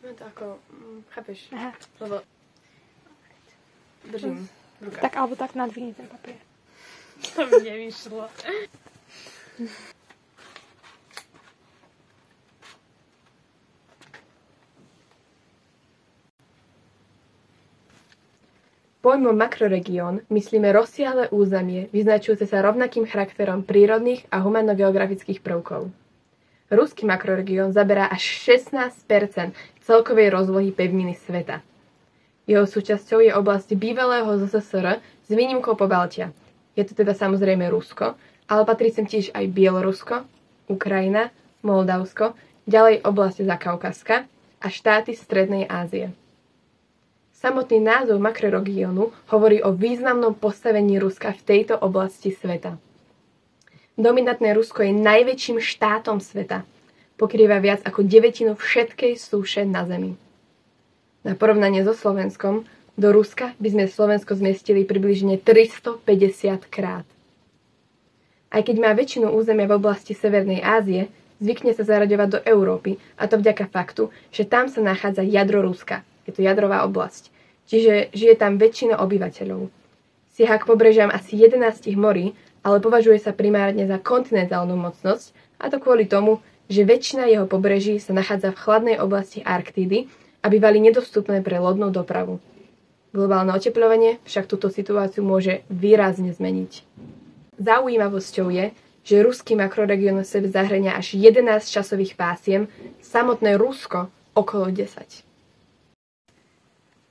No to ako, chápeš? Aha. Lebo držím v rukách. Tak alebo tak nadvihni ten papier. To mi nevyšlo. Pojmom makroregión myslíme rozsiahle územie, vyznačujúce sa rovnakým charakterom prírodných a humanogeografických prvkov. Ruský makroregión zaberá až 16% celkovej rozlohy pevniny sveta. Jeho súčasťou je oblasť bývalého ZSSR s výnimkou Pobaltia. Je to teda samozrejme Rusko, ale patrí sem tiež aj Bielorusko, Ukrajina, Moldavsko, ďalej oblasť Zakaukazska a štáty Strednej Ázie. Samotný názov makroregiónu hovorí o významnom postavení Ruska v tejto oblasti sveta. Dominantné Rusko je najväčším štátom sveta. Pokrýva viac ako 1/9 všetkej súše na Zemi. Na porovnanie so Slovenskom, do Ruska by sme Slovensko zmestili približne 350 krát. Aj keď má väčšinu územia v oblasti Severnej Ázie, zvykne sa zaraďovať do Európy, a to vďaka faktu, že tam sa nachádza jadro Ruska. Je to jadrová oblasť, čiže žije tam väčšina obyvateľov. Siaha k pobrežiam asi 11 morí, ale považuje sa primárne za kontinentálnu mocnosť, a to kvôli tomu, že väčšina jeho pobreží sa nachádza v chladnej oblasti Arktídy a bývali nedostupné pre lodnú dopravu. Globálne otepľovanie však túto situáciu môže výrazne zmeniť. Zaujímavosťou je, že ruský makroregión v sebe zahŕňa až 11 časových pásiem, samotné Rusko okolo 10.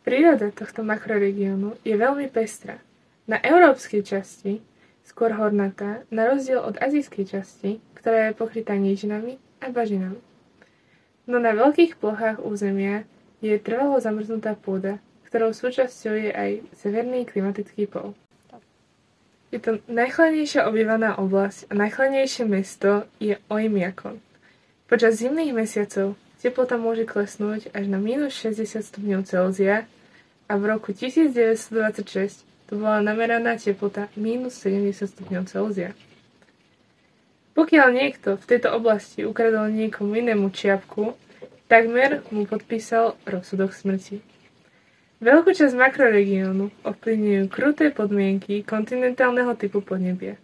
Príroda tohto makroregiónu je veľmi pestrá. Na európskej časti skôr hornatá, na rozdiel od azijskej časti, ktorá je pokrytá nížinami a bažinami. No na veľkých plochách územia je trvalo zamrznutá pôda, ktorou súčasťou je aj severný klimatický pól. Je to najchladnejšia obývaná oblasť a najchladnejšie mesto je Oymyakon. Počas zimných mesiacov teplota môže klesnúť až na minus 60 stupňov Celzia a v roku 1926 to bola nameraná teplota minus 70 stupňov Celzia. Pokiaľ niekto v tejto oblasti ukradol niekomu inému čiapku, takmer mu podpísal rozsudok smrti. Veľkú časť makroregiónu ovplyvňujú kruté podmienky kontinentálneho typu podnebia.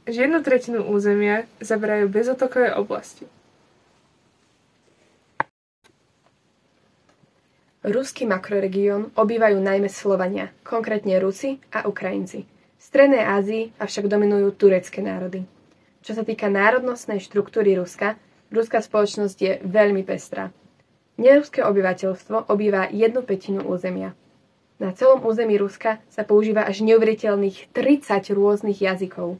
Až 1/3 územia zaberajú bezotokové oblasti. Ruský makroregión obývajú najmä Slovania, konkrétne Rusi a Ukrajinci. V Strednej Ázii avšak dominujú turecké národy. Čo sa týka národnostnej štruktúry Ruska, ruská spoločnosť je veľmi pestrá. Neruské obyvateľstvo obýva 1/5 územia. Na celom území Ruska sa používa až neuveriteľných 30 rôznych jazykov.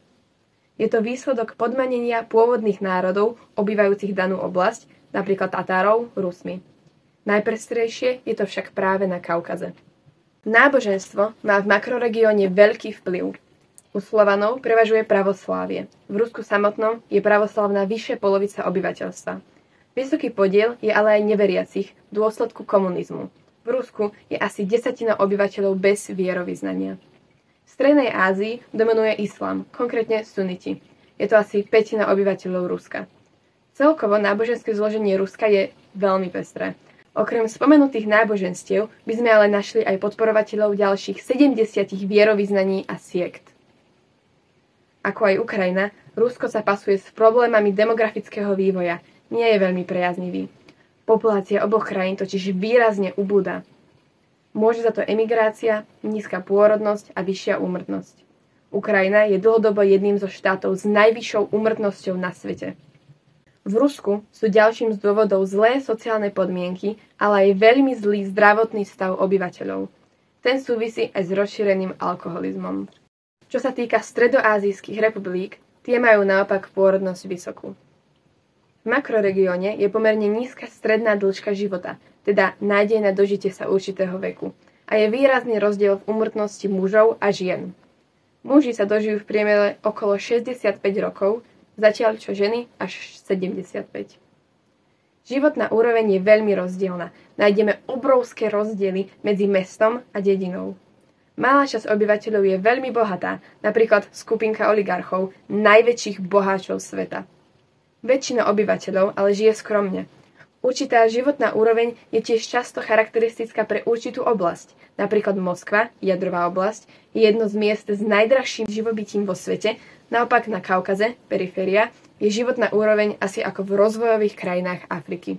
Je to výsledok podmanenia pôvodných národov obývajúcich danú oblasť, napríklad Tatárov, Rusmi. Najpestrejšie je to však práve na Kaukaze. Náboženstvo má v makroregióne veľký vplyv. U Slovanov prevažuje pravoslávie. V Rusku samotnom je pravoslavná vyššia polovica obyvateľstva. Vysoký podiel je ale aj neveriacich v dôsledku komunizmu. V Rusku je asi 10% obyvateľov bez vierovyznania. V Strednej Ázii dominuje islám, konkrétne suniti. Je to asi 5% obyvateľov Ruska. Celkovo náboženské zloženie Ruska je veľmi pestré. Okrem spomenutých náboženstiev by sme ale našli aj podporovateľov ďalších 70 vierovyznaní a siekt. Ako aj Ukrajina, Rusko sa pasuje s problémami demografického vývoja. Nie je veľmi priaznivý. Populácia oboch krajín totiž výrazne ubúda. Môže za to emigrácia, nízka pôrodnosť a vyššia úmrtnosť. Ukrajina je dlhodobo jedným zo štátov s najvyššou úmrtnosťou na svete. V Rusku sú ďalším z dôvodov zlé sociálne podmienky, ale aj veľmi zlý zdravotný stav obyvateľov. Ten súvisí aj s rozšíreným alkoholizmom. Čo sa týka stredoázijských republik, tie majú naopak pôrodnosť vysokú. V makroregióne je pomerne nízka stredná dĺžka života, teda nádej na dožitie sa určitého veku, a je výrazný rozdiel v úmrtnosti mužov a žien. Muži sa dožijú v priemere okolo 65 rokov, zatiaľ čo ženy až 75. Životná úroveň je veľmi rozdielna. Nájdeme obrovské rozdiely medzi mestom a dedinou. Malá časť obyvateľov je veľmi bohatá, napríklad skupinka oligarchov, najväčších boháčov sveta. Väčšina obyvateľov ale žije skromne. Určitá životná úroveň je tiež často charakteristická pre určitú oblasť. Napríklad Moskva, jadrová oblasť, je jedno z miest s najdrahším živobytím vo svete, naopak na Kaukaze, periféria, je životná úroveň asi ako v rozvojových krajinách Afriky.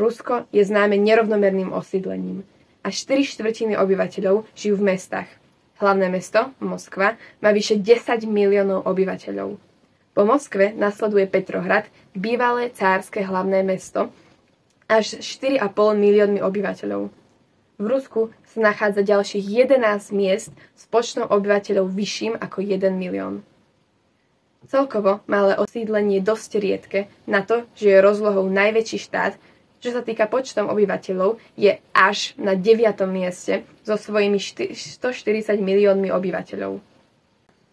Rusko je známe nerovnomerným osídlením. Až 4/4 obyvateľov žijú v mestách. Hlavné mesto, Moskva, má vyše 10 miliónov obyvateľov. Po Moskve nasleduje Petrohrad, bývalé cárske hlavné mesto, až 4,5 miliónmi obyvateľov. V Rusku sa nachádza ďalších 11 miest s počtom obyvateľov vyšším ako 1 milión. Celkovo má ale osídlenie dosť riedke na to, že je rozlohou najväčší štát, čo sa týka počtom obyvateľov, je až na 9. mieste so svojimi 140 miliónmi obyvateľov.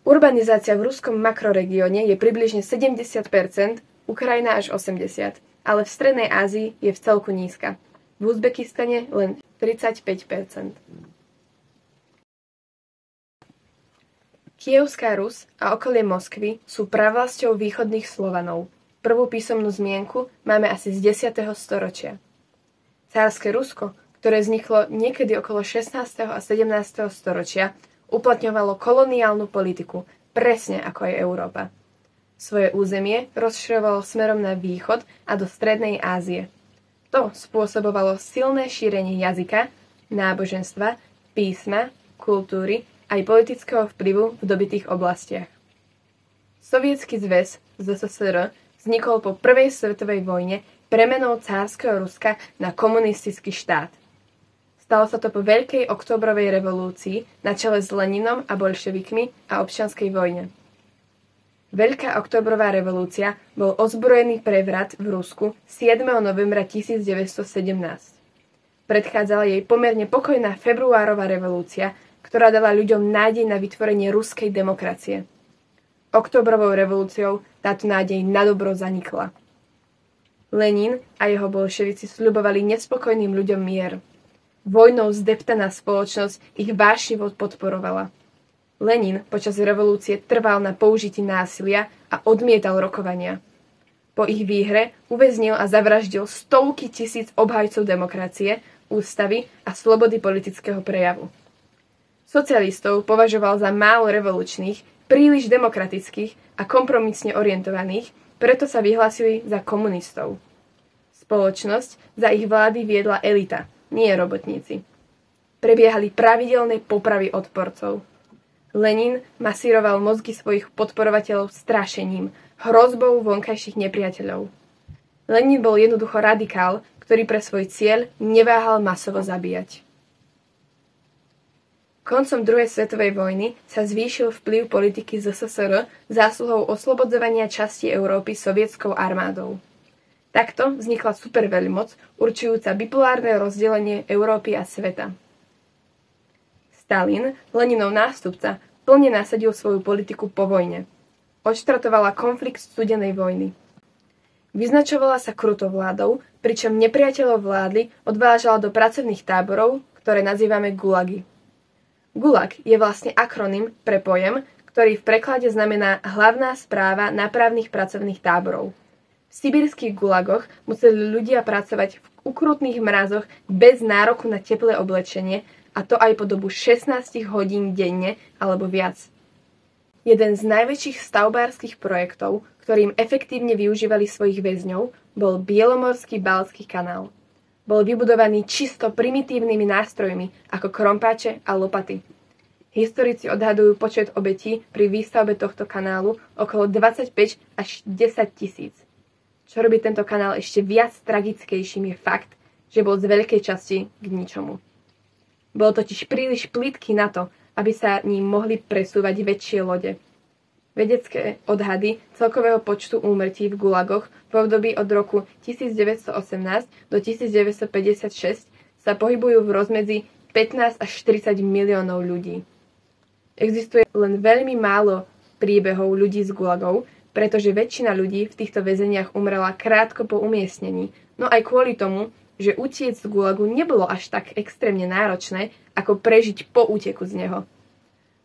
Urbanizácia v ruskom makroregióne je približne 70%, Ukrajina až 80%, ale v Strednej Ázii je vcelku nízka. V Uzbekistane len 35%. Kyjevská Rus a okolie Moskvy sú pravlasťou východných Slovanov. Prvú písomnú zmienku máme asi z 10. storočia. Cárske Rusko, ktoré vzniklo niekedy okolo 16. a 17. storočia, uplatňovalo koloniálnu politiku, presne ako aj Európa. Svoje územie rozširovalo smerom na východ a do Strednej Ázie. To spôsobovalo silné šírenie jazyka, náboženstva, písma, kultúry aj politického vplyvu v dobytých oblastiach. Sovietsky zväz ZSSR vznikol po prvej svetovej vojne premenou cárskeho Ruska na komunistický štát. Stalo sa to po Veľkej októbrovej revolúcii na čele s Leninom a bolševikmi a občianskej vojne. Veľká októbrová revolúcia bol ozbrojený prevrat v Rusku 7. novembra 1917. Predchádzala jej pomerne pokojná februárová revolúcia, ktorá dala ľuďom nádej na vytvorenie ruskej demokracie. Októbrovou revolúciou táto nádej nadobro zanikla. Lenin a jeho bolševici sľubovali nespokojným ľuďom mier. Vojnou zdeptaná spoločnosť ich vášnivo podporovala. Lenin počas revolúcie trval na použití násilia a odmietal rokovania. Po ich výhre uväznil a zavraždil stovky tisíc obhajcov demokracie, ústavy a slobody politického prejavu. Socialistov považoval za málo revolučných, príliš demokratických a kompromisne orientovaných, preto sa vyhlásili za komunistov. Spoločnosť za ich vlády viedla elita, nie robotníci. Prebiehali pravidelné popravy odporcov. Lenin masíroval mozgy svojich podporovateľov strašením, hrozbou vonkajších nepriateľov. Lenin bol jednoducho radikál, ktorý pre svoj cieľ neváhal masovo zabíjať. Koncom druhej svetovej vojny sa zvýšil vplyv politiky ZSSR zásluhou oslobodzovania časti Európy sovietskou armádou. Takto vznikla superveľmoc, určujúca bipolárne rozdelenie Európy a sveta. Stalin, Leninov nástupca, plne nasadil svoju politiku po vojne. Odštartovala konflikt studenej vojny. Vyznačovala sa krutovládou, pričom nepriateľov vlády odvážala do pracovných táborov, ktoré nazývame gulagy. Gulag je vlastne akronym pre pojem, ktorý v preklade znamená hlavná správa nápravných pracovných táborov. V sibírskych gulagoch museli ľudia pracovať v ukrutných mrazoch bez nároku na teplé oblečenie, a to aj po dobu 16 hodín denne alebo viac. Jeden z najväčších stavbárskych projektov, ktorým efektívne využívali svojich väzňov, bol Bielomorský Baltský kanál. Bol vybudovaný čisto primitívnymi nástrojmi ako krompáče a lopaty. Historici odhadujú počet obetí pri výstavbe tohto kanálu okolo 25 až 10 tisíc. Čo robí tento kanál ešte viac tragickejším je fakt, že bol z veľkej časti k ničomu. Bol totiž príliš plytký na to, aby sa ním mohli presúvať väčšie lode. Vedecké odhady celkového počtu úmrtí v gulagoch v období od roku 1918 do 1956 sa pohybujú v rozmedzi 15 až 40 miliónov ľudí. Existuje len veľmi málo príbehov ľudí z gulagov, pretože väčšina ľudí v týchto väzeniach umrela krátko po umiestnení, no aj kvôli tomu, že utiec z gulagu nebolo až tak extrémne náročné, ako prežiť po úteku z neho.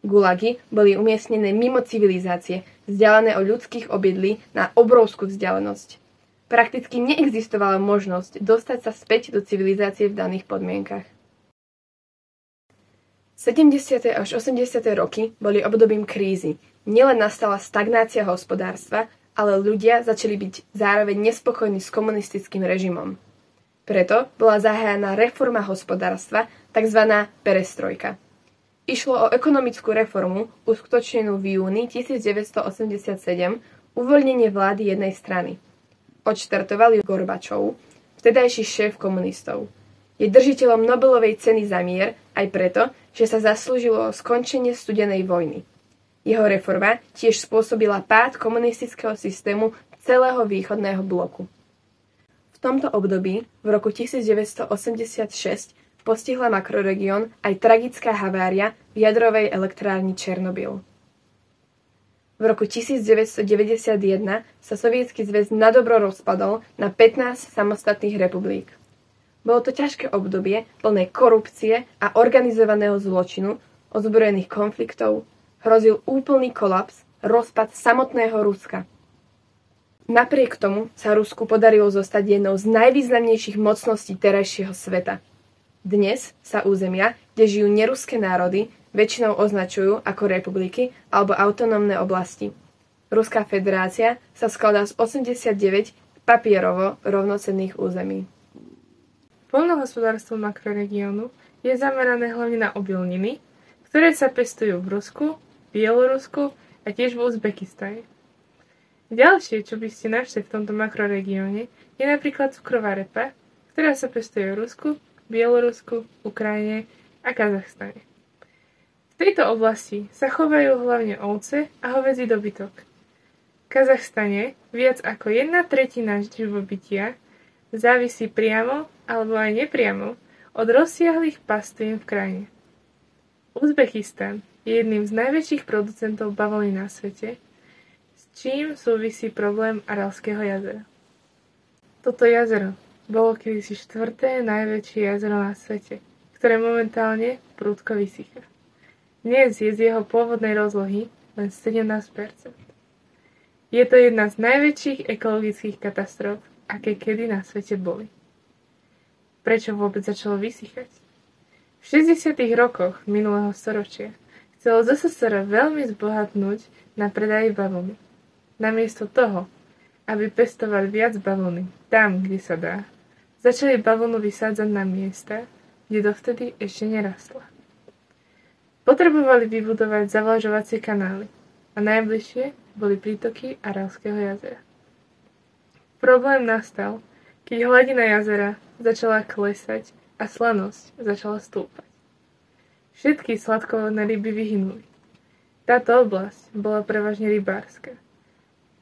Gulagy boli umiestnené mimo civilizácie, vzdialené od ľudských obydlí na obrovskú vzdialenosť. Prakticky neexistovala možnosť dostať sa späť do civilizácie v daných podmienkach. 70. až 80. roky boli obdobím krízy. Nielen nastala stagnácia hospodárstva, ale ľudia začali byť zároveň nespokojní s komunistickým režimom. Preto bola zahájená reforma hospodárstva, tzv. Perestrojka. Išlo o ekonomickú reformu, uskutočnenú v júni 1987, uvoľnenie vlády jednej strany. Odštartoval ju Gorbačov, vtedajší šéf komunistov. Je držiteľom Nobelovej ceny za mier aj preto, že sa zaslúžilo o skončenie studenej vojny. Jeho reforma tiež spôsobila pád komunistického systému celého východného bloku. V tomto období, v roku 1986, postihla makroregión aj tragická havária v jadrovej elektrárni Černobyl. V roku 1991 sa Sovietsky zväz nadobro rozpadol na 15 samostatných republik. Bolo to ťažké obdobie plné korupcie a organizovaného zločinu, ozbrojených konfliktov, hrozil úplný kolaps, rozpad samotného Ruska. Napriek tomu sa Rusku podarilo zostať jednou z najvýznamnejších mocností terajšieho sveta. Dnes sa územia, kde žijú neruské národy, väčšinou označujú ako republiky alebo autonómne oblasti. Ruská federácia sa skladá z 89 papierovo rovnocenných území. Poľnohospodárstvo makroregiónu je zamerané hlavne na obilniny, ktoré sa pestujú v Rusku, Bielorusku a tiež v Uzbekistane. Ďalšie, čo by ste našli v tomto makroregióne, je napríklad cukrová repa, ktorá sa pestuje v Rusku, Bielorusku, Ukrajine a Kazachstane. V tejto oblasti sa chovajú hlavne ovce a hovädzí dobytok. V Kazachstane viac ako 1/3 živobytia závisí priamo alebo aj nepriamo od rozsiahlych pastvien v krajine. Uzbekistan je jedným z najväčších producentov bavlny na svete, s čím súvisí problém Aralského jazera. Toto jazero bolo kedysi 4. najväčšie jazero na svete, ktoré momentálne prudko vysychá. Dnes je z jeho pôvodnej rozlohy len 17%. Je to jedna z najväčších ekologických katastrof, aké kedy na svete boli. Prečo vôbec začalo vysychať? V 60. rokoch minulého storočia chcelo ZSSR veľmi zbohatnúť na predaji bavlny. Namiesto toho, aby pestovali viac bavlny tam, kde sa dá, začali bavlnu vysádzať na miesta, kde dovtedy ešte nerastla. Potrebovali vybudovať zavlažovacie kanály a najbližšie boli prítoky Aralského jazera. Problém nastal, keď hladina jazera začala klesať a slanosť začala stúpať. Všetky sladkovodné ryby vyhynuli. Táto oblasť bola prevažne rybárska.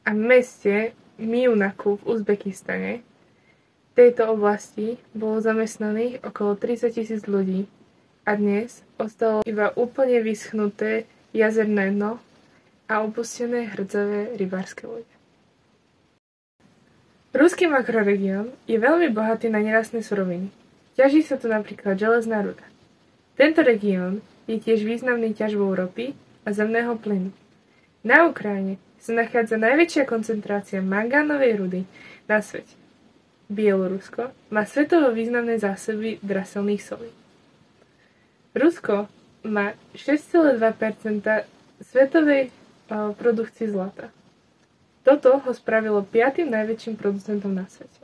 A v meste Miunaku v Uzbekistane v tejto oblasti bolo zamestnaných okolo 30 000 ľudí a dnes ostalo iba úplne vyschnuté jazerné dno a opustené hrdzavé rybárske lode. Ruský makroregión je veľmi bohatý na nerastné suroviny. Ťaží sa tu napríklad železná ruda. Tento región je tiež významný ťažbou ropy a zemného plynu. Na Ukrajine sa nachádza najväčšia koncentrácia mangánovej rudy na svete. Bielorusko má svetovo významné zásoby draselných solí. Rusko má 6,2% svetovej produkcie zlata. Toto ho spravilo 5. najväčším producentom na svete.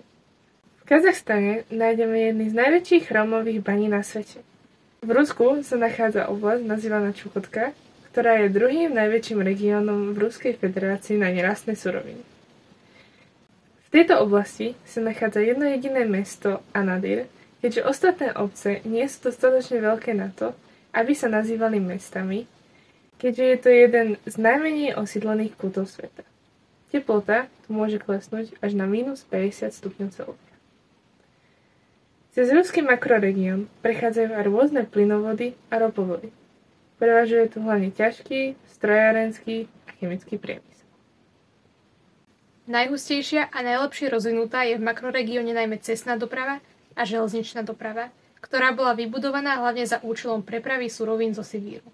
V Kazachstane nájdeme jedny z najväčších chromových baní na svete. V Rusku sa nachádza oblasť nazývaná Čukotka, ktorá je druhým najväčším regiónom v Ruskej federácii na nerastné suroviny. V tejto oblasti sa nachádza jedno jediné mesto Anadyr, keďže ostatné obce nie sú dostatočne veľké na to, aby sa nazývali mestami, keďže je to jeden z najmenej osídlených kútov sveta. Teplota tu môže klesnúť až na -50 stupňov Celzia. Cez ruský makroregión prechádzajú aj rôzne plynovody a ropovody. Prevažuje tu hlavne ťažký, strojárenský a chemický priemysel. Najhustejšia a najlepšie rozvinutá je v makroregióne najmä cestná doprava a železničná doprava, ktorá bola vybudovaná hlavne za účelom prepravy surovín zo Sibíru.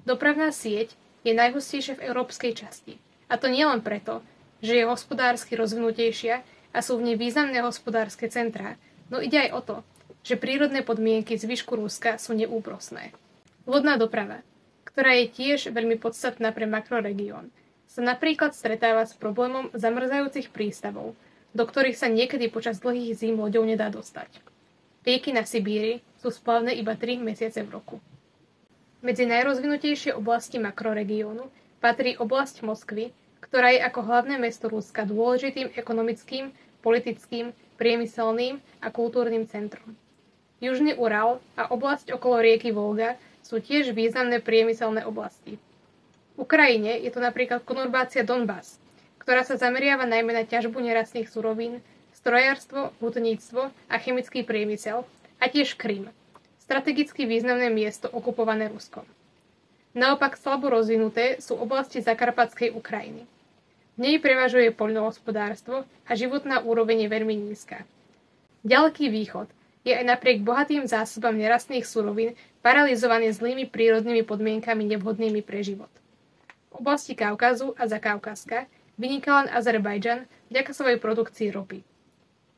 Dopravná sieť je najhustejšia v európskej časti. A to nielen preto, že je hospodársky rozvinutejšia, a sú v nej významné hospodárske centrá, no ide aj o to, že prírodné podmienky zvyšku Ruska sú neúprosné. Lodná doprava, ktorá je tiež veľmi podstatná pre makroregión, sa napríklad stretáva s problémom zamrzajúcich prístavov, do ktorých sa niekedy počas dlhých zím loďou nedá dostať. Rieky na Sibíri sú splavné iba 3 mesiace v roku. Medzi najrozvinutejšie oblasti makroregiónu patrí oblasť Moskvy, ktorá je ako hlavné mesto Ruska dôležitým ekonomickým, politickým, priemyselným a kultúrnym centrom. Južný Ural a oblasť okolo rieky Volga sú tiež významné priemyselné oblasti. V Ukrajine je to napríklad konurbácia Donbas, ktorá sa zameriava najmä na ťažbu nerastných surovín, strojárstvo, hutníctvo a chemický priemysel, a tiež Krym, strategicky významné miesto okupované Ruskom. Naopak slabo rozvinuté sú oblasti Zakarpatskej Ukrajiny. V nej prevažuje poľnohospodárstvo a životná úroveň je veľmi nízka. Ďaleký východ je aj napriek bohatým zásobám nerastných surovín paralizovaný zlými prírodnými podmienkami nevhodnými pre život. V oblasti Kaukazu a Zakaukaska vyniká len Azerbajdžan vďaka svojej produkcii ropy.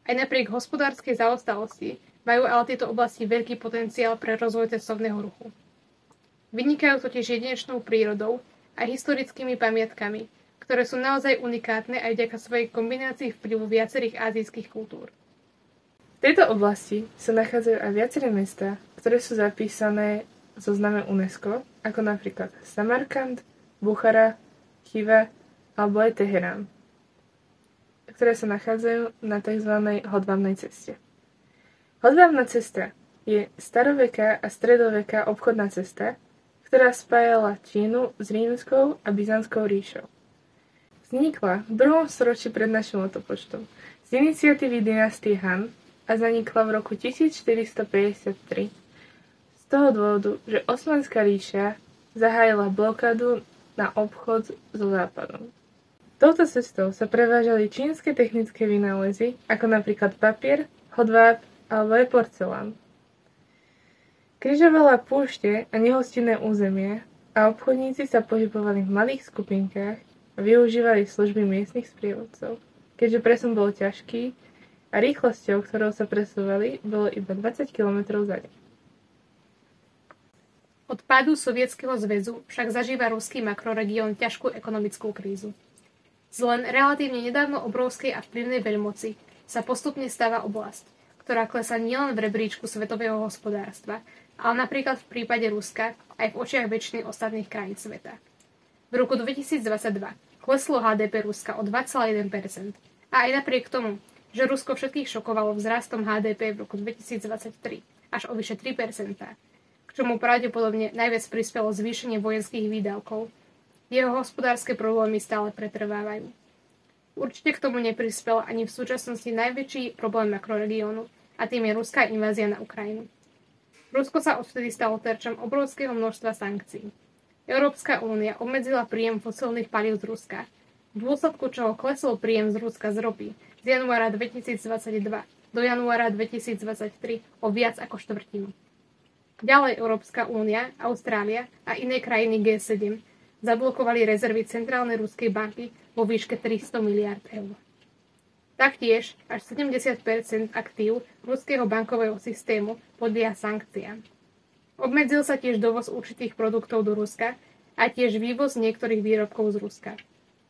Aj napriek hospodárskej zaostalosti majú ale tieto oblasti veľký potenciál pre rozvoj cestovného ruchu. Vynikajú totiž jedinečnou prírodou a historickými pamiatkami, ktoré sú naozaj unikátne aj vďaka svojej kombinácii vplyvu viacerých ázijských kultúr. V tejto oblasti sa nachádzajú aj viaceré mestá, ktoré sú zapísané v zozname UNESCO, ako napríklad Samarkand, Buchara, Chiva alebo aj Teherán, ktoré sa nachádzajú na tzv. Hodvábnej ceste. Hodvábna cesta je staroveká a stredoveká obchodná cesta, ktorá spájala Čínu s rímskou a byzantskou ríšou. Vznikla v 2. storočí pred našim letopočtom z iniciatívy dynastie Han a zanikla v roku 1453 z toho dôvodu, že Osmanská ríša zahájila blokádu na obchod so západom. Touto cestou sa prevážali čínske technické vynálezy, ako napríklad papier, hodváb alebo aj porcelán. Križovala púšte a nehostinné územie a obchodníci sa pohybovali v malých skupinkách a využívali služby miestnych sprievodcov, keďže presun bol ťažký a rýchlosťou, ktorou sa presúvali, bolo iba 20 km za deň. Od pádu Sovietskeho zväzu však zažíva ruský makroregión ťažkú ekonomickú krízu. Z len relatívne nedávno obrovskej a vplyvnej veľmoci sa postupne stáva oblasť, ktorá klesá nielen v rebríčku svetového hospodárstva, ale napríklad v prípade Ruska aj v očiach väčšiny ostatných krajín sveta. V roku 2022 kleslo HDP Ruska o 2,1%. A aj napriek tomu, že Rusko všetkých šokovalo vzrastom HDP v roku 2023 až o vyše 3%, k čomu pravdepodobne najviac prispelo zvýšenie vojenských výdavkov, jeho hospodárske problémy stále pretrvávajú. Určite k tomu neprispel ani v súčasnosti najväčší problém makroregiónu, a tým je ruská invázia na Ukrajinu. Rusko sa odvtedy stalo terčom obrovského množstva sankcií. Európska únia obmedzila príjem fosilných palív z Ruska, v dôsledku čoho klesol príjem z Ruska z ropy z januára 2022 do januára 2023 o viac ako štvrtinu. Ďalej Európska únia, Austrália a iné krajiny G7 zablokovali rezervy Centrálnej ruskej banky vo výške 300 miliárd eur. Taktiež až 70% aktív ruského bankového systému podlieha sankciám. Obmedzil sa tiež dovoz určitých produktov do Ruska a tiež vývoz niektorých výrobkov z Ruska.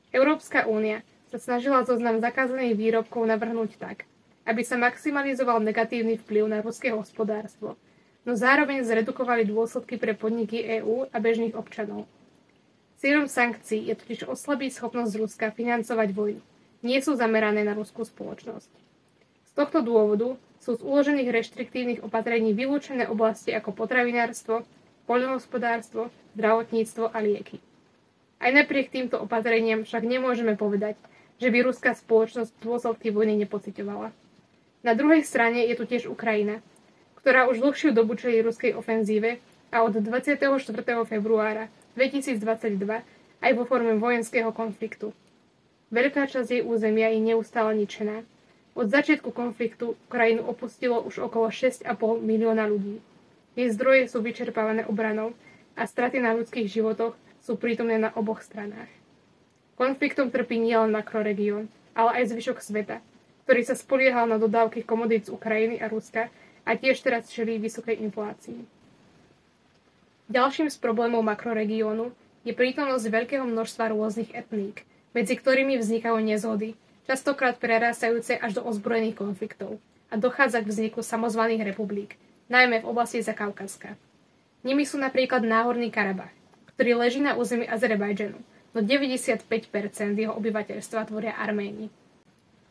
Európska únia sa snažila zoznam zakázaných výrobkov navrhnúť tak, aby sa maximalizoval negatívny vplyv na ruské hospodárstvo, no zároveň zredukovali dôsledky pre podniky EÚ a bežných občanov. Cieľom sankcií je totiž oslabiť schopnosť Ruska financovať vojnu. Nie sú zamerané na ruskú spoločnosť. Z tohto dôvodu sú z uložených reštriktívnych opatrení vylúčené oblasti ako potravinárstvo, poľnohospodárstvo, zdravotníctvo a lieky. Aj napriek týmto opatreniam však nemôžeme povedať, že by ruská spoločnosť dôsledky vojny nepociťovala. Na druhej strane je tu tiež Ukrajina, ktorá už dlhšiu dobu čelí ruskej ofenzíve a od 24. februára 2022 aj vo forme vojenského konfliktu. Veľká časť jej územia je neustále ničená. Od začiatku konfliktu krajinu opustilo už okolo 6,5 milióna ľudí. Jej zdroje sú vyčerpávané obranou a straty na ľudských životoch sú prítomné na oboch stranách. Konfliktom trpí nielen makroregión, ale aj zvyšok sveta, ktorý sa spoliehal na dodávky komodít z Ukrajiny a Ruska a tiež teraz čelí vysokej inflácii. Ďalším z problémov makroregiónu je prítomnosť veľkého množstva rôznych etník, medzi ktorými vznikajú nezhody, častokrát prerástajúce až do ozbrojených konfliktov a dochádza k vzniku samozvaných republik, najmä v oblasti Zakaukazska. Nimi sú napríklad Náhorný Karabach, ktorý leží na území Azerbajdžanu, no 95% jeho obyvateľstva tvoria Arméni.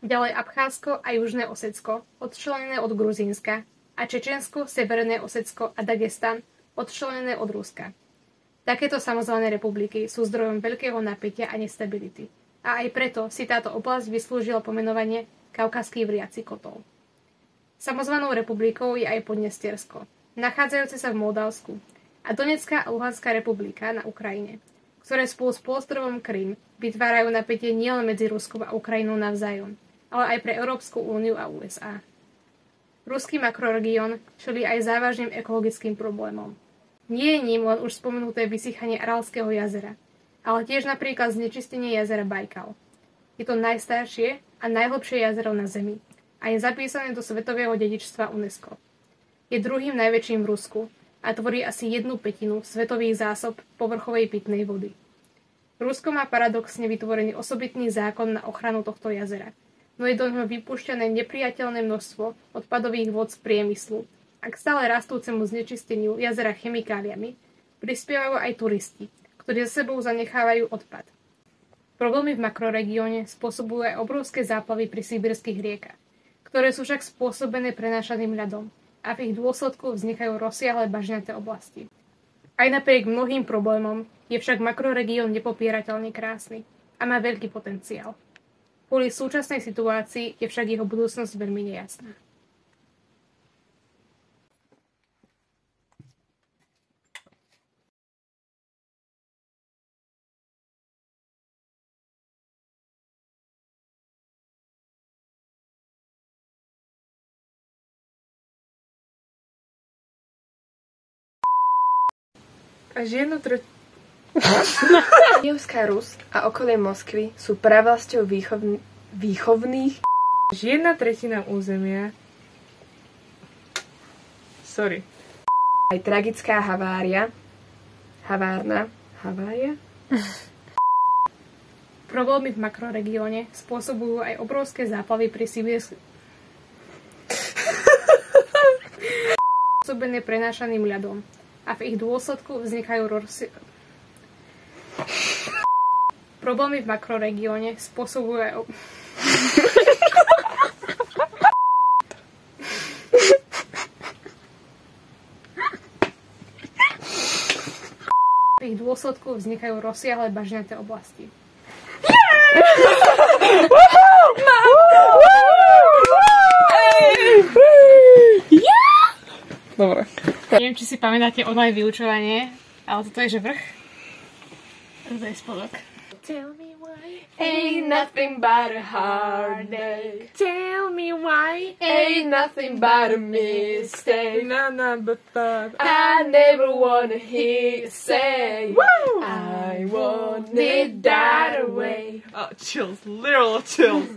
Ďalej Abcházsko a Južné Osecko, odčlenené od Gruzínska, a Čečensko, Severné Osecko a Dagestan, odčlenené od Ruska. Takéto samozvané republiky sú zdrojom veľkého napätia a nestability. A aj preto si táto oblasť vyslúžila pomenovanie Kaukazský vriaci kotol. Samozvanou republikou je aj Podnestiersko, nachádzajúce sa v Moldavsku, a Donetská a Luhanská republika na Ukrajine, ktoré spolu s polostrovom Krym vytvárajú napätie nielen medzi Ruskom a Ukrajinou navzájom, ale aj pre Európsku úniu a USA. Ruský makroregión čelí aj závažným ekologickým problémom. Nie je ním len už spomenuté vysychanie Aralského jazera, ale tiež napríklad znečistenie jazera Bajkal. Je to najstaršie a najhlbšie jazero na Zemi a je zapísané do svetového dedičstva UNESCO. Je druhým najväčším v Rusku a tvorí asi 1/5 svetových zásob povrchovej pitnej vody. Rusko má paradoxne vytvorený osobitný zákon na ochranu tohto jazera, no je do ňoho vypúšťané nepriateľné množstvo odpadových vôd z priemyslu a k stále rastúcemu znečisteniu jazera chemikáliami prispievajú aj turisti, ktorí za sebou zanechávajú odpad. Problémy v makroregióne spôsobujú aj obrovské záplavy pri sibírskych riekach, ktoré sú však spôsobené prenášaným ľadom a v ich dôsledku vznikajú rozsiahle bažnaté oblasti. Aj napriek mnohým problémom je však makroregión nepopierateľne krásny a má veľký potenciál. Kvôli súčasnej situácii je však jeho budúcnosť veľmi nejasná. Kijevská Rus a okolie Moskvy sú pravlasťou výchovných. 1/3 územia. Aj tragická havária. Havária? Problémy v makroregióne spôsobujú aj obrovské záplavy pri sibírskych spôsobené prenášaným ľadom a v ich dôsledku vznikajú problémy v makroregióne spôsobujú aj v ich dôsledku vznikajú rozsiahle bažnaté oblasti. Dobre. Neviem, či si pamätáte online vyučovanie, ale toto je že vrch. Toto je spodok. Tell me why. Ain't nothing but a heartache. Tell me why. Ain't nothing but a mistake. But thought. I never wanna hear you say, woo! I want it that way. Chills, literal chills.